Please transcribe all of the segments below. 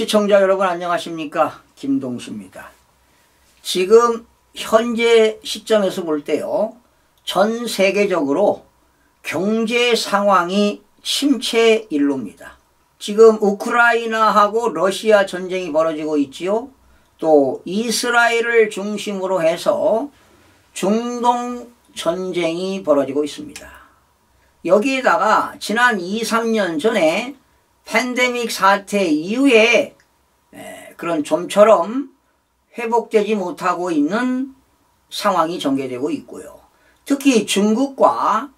시청자 여러분 안녕하십니까? 김동수입니다. 지금 현재 시점에서 볼 때요, 전 세계적으로 경제 상황이 침체 일로입니다. 지금 우크라이나하고 러시아 전쟁이 벌어지고 있지요. 또 이스라엘을 중심으로 해서 중동 전쟁이 벌어지고 있습니다. 여기에다가 지난 2, 3년 전에 팬데믹 사태 이후에 그런 좀처럼 회복되지 못하고 있는 상황이 전개되고 있고요. 특히 중국과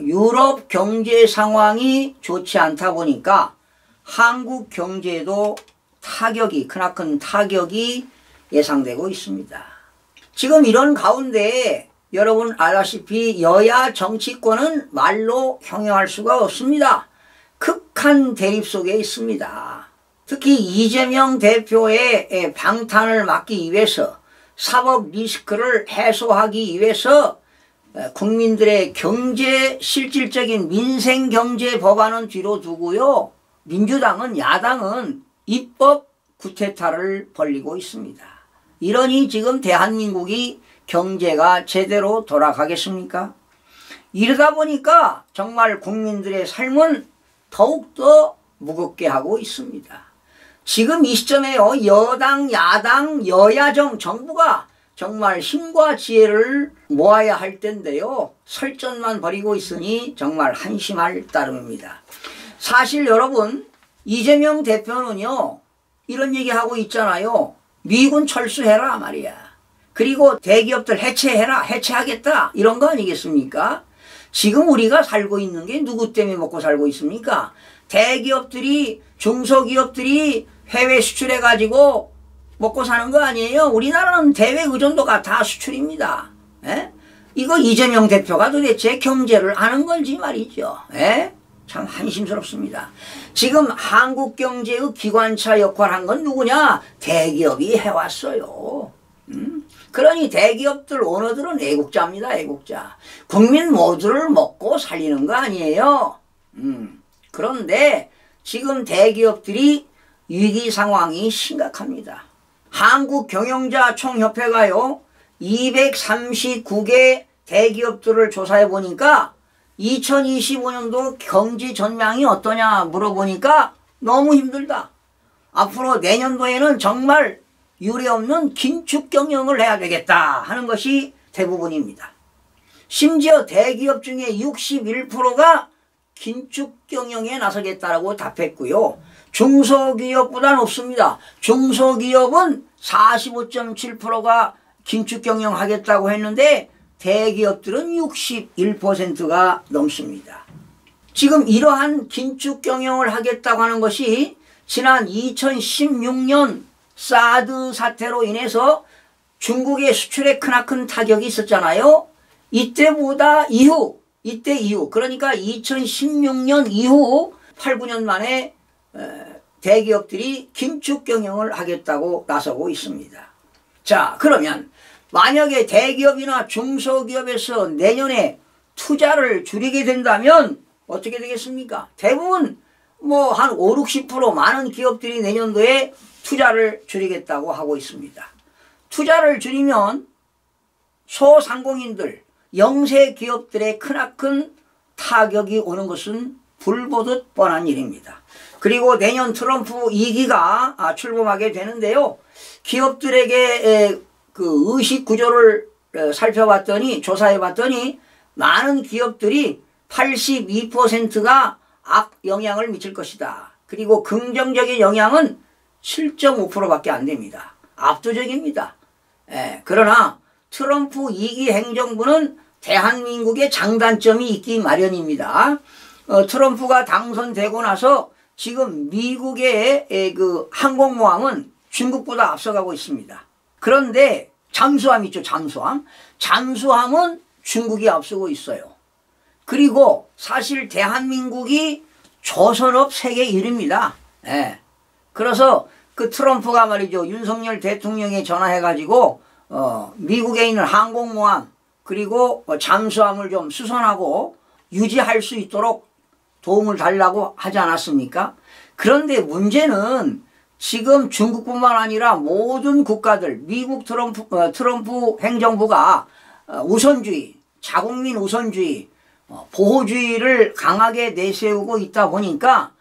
유럽 경제 상황이 좋지 않다 보니까 한국 경제에도 크나큰 타격이 예상되고 있습니다. 지금 이런 가운데 여러분 알다시피 여야 정치권은 말로 형용할 수가 없습니다. 극한 대립 속에 있습니다. 특히 이재명 대표의 방탄을 막기 위해서, 사법 리스크를 해소하기 위해서 국민들의 경제 실질적인 민생 경제 법안은 뒤로 두고요, 민주당은, 야당은 입법 구테타를 벌이고 있습니다. 이러니 지금 대한민국이 경제가 제대로 돌아가겠습니까? 이러다 보니까 정말 국민들의 삶은 더욱더 무겁게 하고 있습니다. 지금 이 시점에요, 여당, 야당, 여야정 정부가 정말 힘과 지혜를 모아야 할 텐데요, 설전만 벌이고 있으니 정말 한심할 따름입니다. 사실 여러분, 이재명 대표는요, 이런 얘기하고 있잖아요. 미군 철수해라 말이야. 그리고 대기업들 해체해라, 해체하겠다, 이런 거 아니겠습니까? 지금 우리가 살고 있는 게 누구 때문에 먹고 살고 있습니까? 대기업들이, 중소기업들이 해외 수출해가지고 먹고 사는 거 아니에요? 우리나라는 대외 의존도가 다 수출입니다. 에? 이거 이재명 대표가 도대체 경제를 아는 건지 말이죠. 에? 참 한심스럽습니다. 지금 한국 경제의 기관차 역할을 한 건 누구냐? 대기업이 해왔어요. 그러니 대기업들 오너들은 애국자입니다. 애국자. 국민 모두를 먹고 살리는 거 아니에요. 그런데 지금 대기업들이 위기 상황이 심각합니다. 한국경영자총협회가요, 239개 대기업들을 조사해 보니까 2025년도 경제 전망이 어떠냐 물어보니까 너무 힘들다. 앞으로 내년도에는 정말 유례없는 긴축 경영을 해야 되겠다 하는 것이 대부분입니다. 심지어 대기업 중에 61%가 긴축 경영에 나서겠다라고 답했고요. 중소기업보다 높습니다. 중소기업은 45.7%가 긴축 경영하겠다고 했는데 대기업들은 61%가 넘습니다. 지금 이러한 긴축 경영을 하겠다고 하는 것이 지난 2016년 사드 사태로 인해서 중국의 수출에 크나큰 타격이 있었잖아요. 이때 이후 그러니까 2016년 이후 8, 9년 만에 대기업들이 긴축 경영을 하겠다고 나서고 있습니다. 자, 그러면 만약에 대기업이나 중소기업에서 내년에 투자를 줄이게 된다면 어떻게 되겠습니까? 대부분 한 5, 60% 많은 기업들이 내년도에 투자를 줄이겠다고 하고 있습니다. 투자를 줄이면 소상공인들, 영세 기업들의 크나큰 타격이 오는 것은 불보듯 뻔한 일입니다. 그리고 내년 트럼프 2기가 출범하게 되는데요, 기업들에게 그 의식 구조를 살펴봤더니, 조사해봤더니 많은 기업들이 82%가 악영향을 미칠 것이다. 그리고 긍정적인 영향은 7.5%밖에 안 됩니다. 압도적입니다. 그러나 트럼프 2기 행정부는 대한민국의 장단점이 있기 마련입니다. 트럼프가 당선되고 나서 지금 미국의 그 항공모함은 중국보다 앞서가고 있습니다. 그런데 잠수함 있죠, 잠수함. 잠수함은 중국이 앞서고 있어요. 그리고 사실 대한민국이 조선업 세계 1위입니다. 그래서 그 트럼프가 말이죠, 윤석열 대통령에 전화해가지고 미국에 있는 항공모함 그리고 잠수함을 좀 수선하고 유지할 수 있도록 도움을 달라고 하지 않았습니까? 그런데 문제는 지금 중국뿐만 아니라 모든 국가들, 미국 트럼프 행정부가 우선주의, 자국민 우선주의, 보호주의를 강하게 내세우고 있다 보니까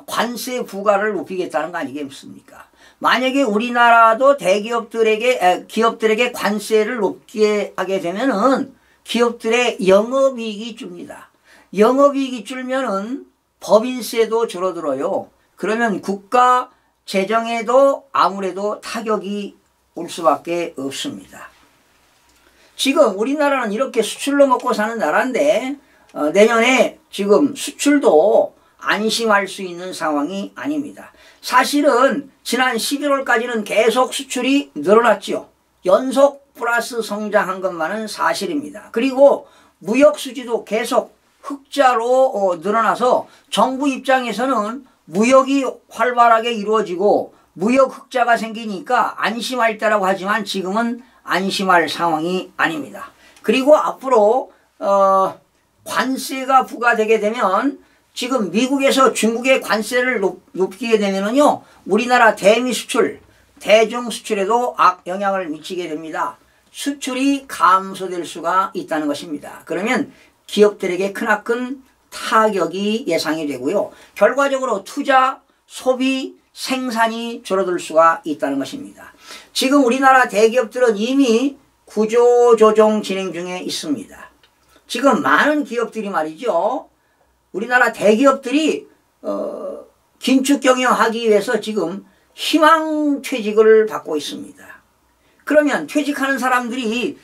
관세 부과를 높이겠다는 거 아니겠습니까? 만약에 우리나라도 기업들에게 관세를 높게 하게 되면은 기업들의 영업이익이 줍니다. 영업이익이 줄면은 법인세도 줄어들어요. 그러면 국가 재정에도 아무래도 타격이 올 수밖에 없습니다. 지금 우리나라는 이렇게 수출로 먹고 사는 나라인데 내년에 지금 수출도 안심할 수 있는 상황이 아닙니다. 사실은 지난 11월까지는 계속 수출이 늘어났죠. 연속 플러스 성장한 것만은 사실입니다. 그리고 무역 수지도 계속 흑자로 늘어나서 정부 입장에서는 무역이 활발하게 이루어지고 무역 흑자가 생기니까 안심할 때라고 하지만 지금은 안심할 상황이 아닙니다. 그리고 앞으로 관세가 부과되게 되면 지금 미국에서 중국의 관세를 높이게 되면은요, 우리나라 대미 수출, 대중 수출에도 악영향을 미치게 됩니다. 수출이 감소될 수가 있다는 것입니다. 그러면 기업들에게 크나큰 타격이 예상이 되고요. 결과적으로 투자, 소비, 생산이 줄어들 수가 있다는 것입니다. 지금 우리나라 대기업들은 이미 구조조정 진행 중에 있습니다. 지금 많은 기업들이 말이죠. 우리나라 대기업들이 긴축 경영하기 위해서 지금 희망퇴직을 받고 있습니다. 그러면 퇴직하는 사람들이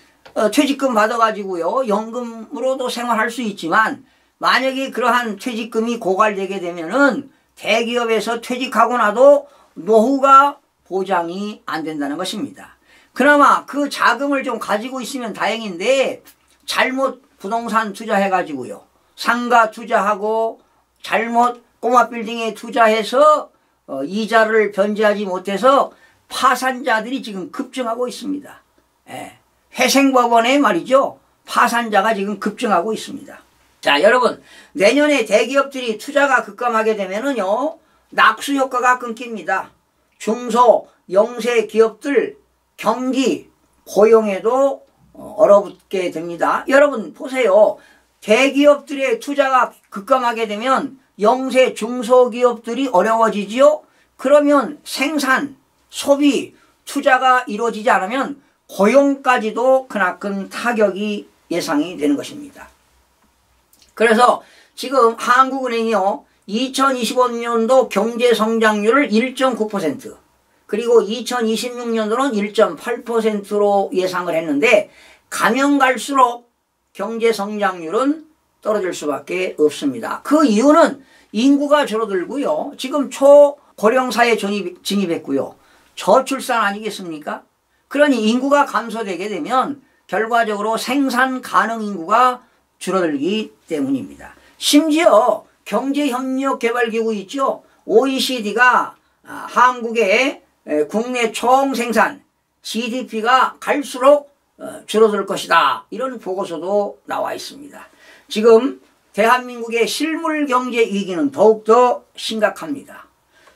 퇴직금 받아가지고요. 연금으로도 생활할 수 있지만 만약에 그러한 퇴직금이 고갈되게 되면은 대기업에서 퇴직하고 나도 노후가 보장이 안 된다는 것입니다. 그나마 그 자금을 좀 가지고 있으면 다행인데 잘못 부동산 투자해가지고요. 상가 투자하고 잘못 꼬마 빌딩에 투자해서 이자를 변제하지 못해서 파산자들이 지금 급증하고 있습니다. 회생법원에 말이죠. 파산자가 지금 급증하고 있습니다. 자, 여러분, 내년에 대기업들이 투자가 급감하게 되면은요, 낙수 효과가 끊깁니다. 중소, 영세 기업들 경기, 고용에도 얼어붙게 됩니다. 여러분 보세요. 대기업들의 투자가 급감하게 되면 영세, 중소기업들이 어려워지지요. 그러면 생산, 소비, 투자가 이루어지지 않으면 고용까지도 크나큰 타격이 예상이 되는 것입니다. 그래서 지금 한국은행이요, 2025년도 경제성장률을 1.9%, 그리고 2026년도는 1.8%로 예상을 했는데 가면 갈수록 경제성장률은 떨어질 수밖에 없습니다. 그 이유는 인구가 줄어들고요. 지금 초고령사에 진입했고요. 저출산 아니겠습니까? 그러니 인구가 감소되게 되면 결과적으로 생산 가능 인구가 줄어들기 때문입니다. 심지어 경제협력개발기구 있죠. OECD가 한국의 국내 총생산 GDP가 갈수록 줄어들 것이다. 이런 보고서도 나와 있습니다. 지금 대한민국의 실물 경제 위기는 더욱더 심각합니다.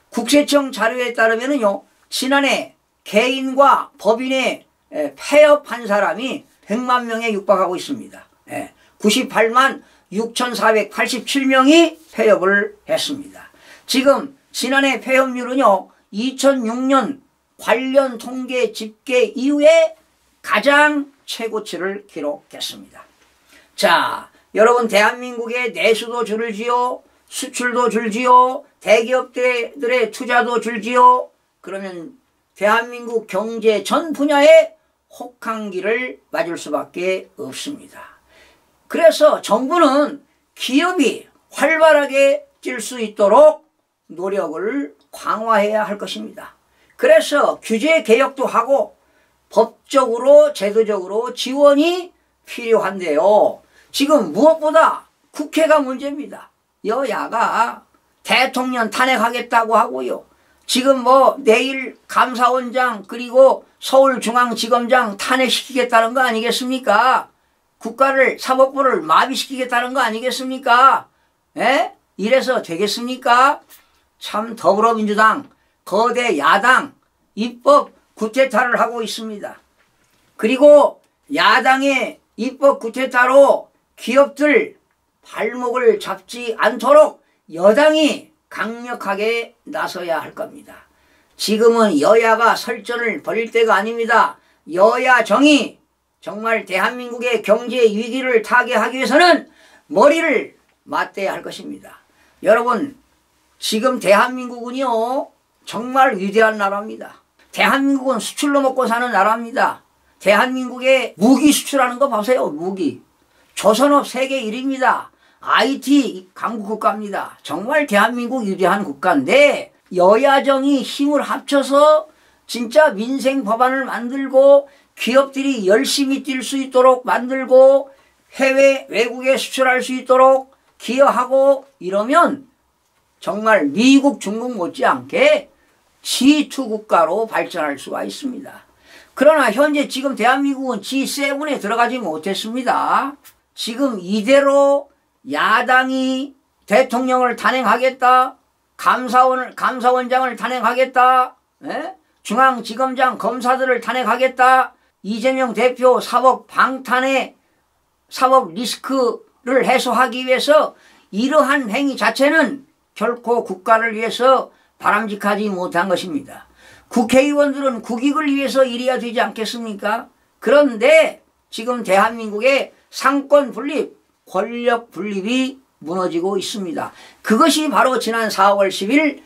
국세청 자료에 따르면요, 지난해 개인과 법인의 폐업한 사람이 100만 명에 육박하고 있습니다. 98만 6,487명이 폐업을 했습니다. 지금 지난해 폐업률은요, 2006년 관련 통계 집계 이후에 가장 최고치를 기록했습니다. 자, 여러분, 대한민국의 내수도 줄지요, 수출도 줄지요, 대기업들의 투자도 줄지요. 그러면 대한민국 경제 전 분야에 혹한기를 맞을 수밖에 없습니다. 그래서 정부는 기업이 활발하게 뛸 수 있도록 노력을 강화해야 할 것입니다. 그래서 규제 개혁도 하고 법적으로 제도적으로 지원이 필요한데요. 지금 무엇보다 국회가 문제입니다. 여야가 대통령 탄핵하겠다고 하고요. 지금 내일 감사원장 그리고 서울중앙지검장 탄핵시키겠다는 거 아니겠습니까? 국가를, 사법부를 마비시키겠다는 거 아니겠습니까? 이래서 되겠습니까? 참 더불어민주당 거대 야당 입법 구태타를 하고 있습니다. 그리고 야당의 입법 구태타로 기업들 발목을 잡지 않도록 여당이 강력하게 나서야 할 겁니다. 지금은 여야가 설전을 벌일 때가 아닙니다. 여야 정의, 정말 대한민국의 경제 위기를 타개하기 위해서는 머리를 맞대야 할 것입니다. 여러분, 지금 대한민국은요 정말 위대한 나라입니다. 대한민국은 수출로 먹고 사는 나라입니다. 대한민국의 무기 수출하는 거 보세요. 무기. 조선업 세계 1위입니다. IT 강국 국가입니다. 정말 대한민국 위대한 국가인데 여야정이 힘을 합쳐서 진짜 민생 법안을 만들고 기업들이 열심히 뛸 수 있도록 만들고 해외 외국에 수출할 수 있도록 기여하고 이러면 정말 미국 중국 못지않게 G2 국가로 발전할 수가 있습니다. 그러나 현재 지금 대한민국은 G7에 들어가지 못했습니다. 지금 이대로 야당이 대통령을 단행하겠다, 감사원장을 단행하겠다, 중앙지검장 검사들을 단행하겠다, 이재명 대표 사법 방탄의 사법 리스크를 해소하기 위해서 이러한 행위 자체는 결코 국가를 위해서 바람직하지 못한 것입니다. 국회의원들은 국익을 위해서 일해야 되지 않겠습니까? 그런데 지금 대한민국의 상권 분립, 권력 분립이 무너지고 있습니다. 그것이 바로 지난 4월 10일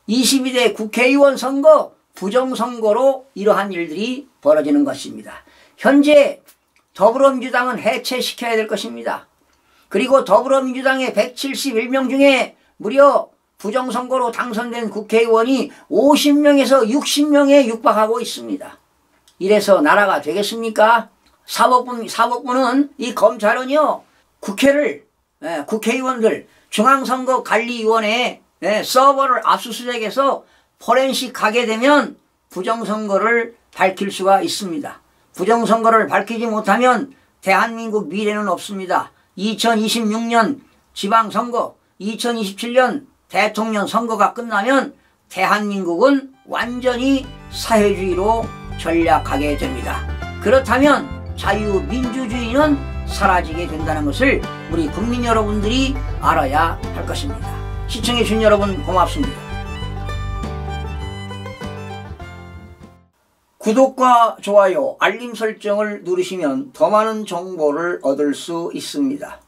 22대 국회의원 선거 부정선거로 이러한 일들이 벌어지는 것입니다. 현재 더불어민주당은 해체시켜야 될 것입니다. 그리고 더불어민주당의 171명 중에 무려 부정선거로 당선된 국회의원이 50명에서 60명에 육박하고 있습니다. 이래서 나라가 되겠습니까? 사법부는 이 검찰은요 국회를 국회의원들 중앙선거관리위원회에 서버를 압수수색해서 포렌식 가게 되면 부정선거를 밝힐 수가 있습니다. 부정선거를 밝히지 못하면 대한민국 미래는 없습니다. 2026년 지방선거, 2027년 대통령 선거가 끝나면 대한민국은 완전히 사회주의로 전락하게 됩니다. 그렇다면 자유민주주의는 사라지게 된다는 것을 우리 국민 여러분들이 알아야 할 것입니다. 시청해 주신 여러분 고맙습니다. 구독과 좋아요, 알림 설정을 누르시면 더 많은 정보를 얻을 수 있습니다.